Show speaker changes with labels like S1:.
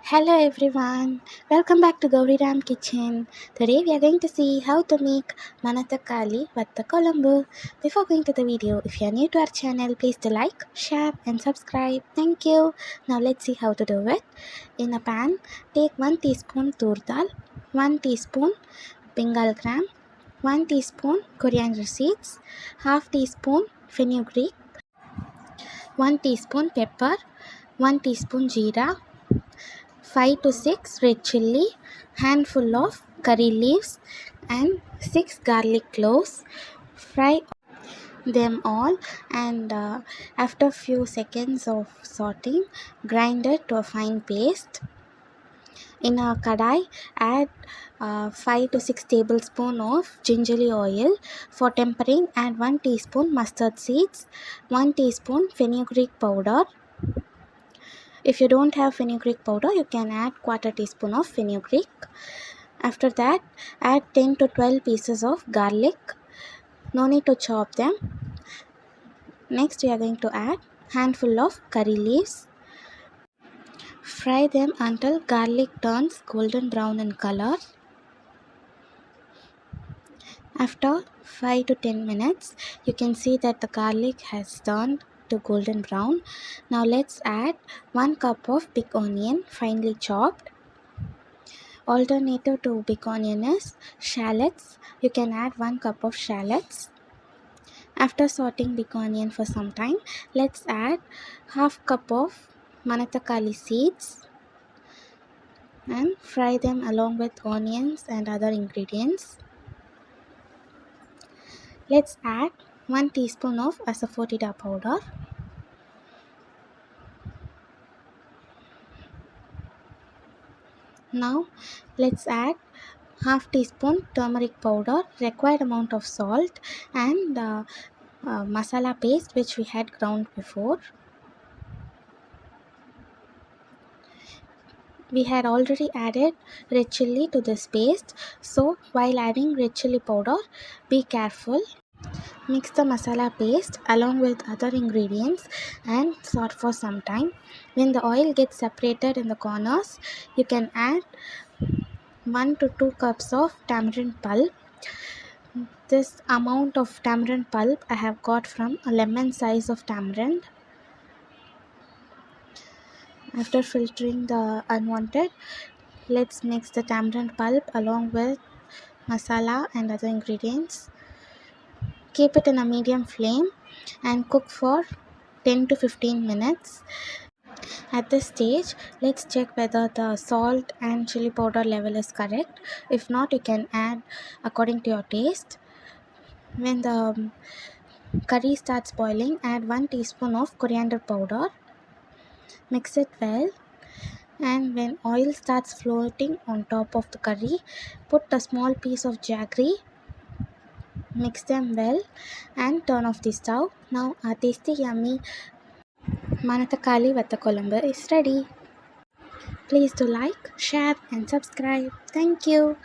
S1: Hello everyone, welcome back to Gowri kitchen. Today we are going to see how to make manatakali vatta kolambu. Before going to the video, if you are new to our channel, please do like, share and subscribe. Thank you. Now let's see how to do it. In a pan, take 1 teaspoon tur dal, 1 teaspoon bengal gram, 1 teaspoon coriander seeds, half teaspoon fenugreek, 1 teaspoon pepper, 1 teaspoon jeera, 5 to 6 red chilli, handful of curry leaves and 6 garlic cloves. Fry them all and after few seconds of sauteing, grind it to a fine paste. In a kadai, add 5 to 6 tablespoons of gingerly oil. For tempering, add 1 teaspoon mustard seeds, 1 teaspoon fenugreek powder. If you don't have fenugreek powder, you can add quarter teaspoon of fenugreek. After that, add 10 to 12 pieces of garlic. No need to chop them. Next, we are going to add handful of curry leaves. Fry them until garlic turns golden brown in color. After 5 to 10 minutes, you can see that the garlic has turned to golden brown. Now let's add 1 cup of big onion finely chopped. Alternative to big onion is shallots. You can add 1 cup of shallots. After sauteing big onion for some time, let's add half cup of manatakali seeds and fry them along with onions and other ingredients. Let's add 1 teaspoon of asafoetida powder. Now let's add half teaspoon turmeric powder, required amount of salt and masala paste which we had ground before. We had already added red chilli to this paste, so while adding red chilli powder, be careful. Mix the masala paste along with other ingredients and saute for some time. When the oil gets separated in the corners, you can add 1 to 2 cups of tamarind pulp. This amount of tamarind pulp I have got from a lemon size of tamarind. After filtering the unwanted, let's mix the tamarind pulp along with masala and other ingredients. Keep it in a medium flame and cook for 10 to 15 minutes. At this stage, let's check whether the salt and chili powder level is correct. If not, you can add according to your taste. When the curry starts boiling, add 1 teaspoon of coriander powder. Mix it well, and when oil starts floating on top of the curry, put a small piece of jaggery. Mix them well and turn off the stove. Now our tasty yummy manatakali vatta kolambu is ready. Please do like, share and subscribe. Thank you.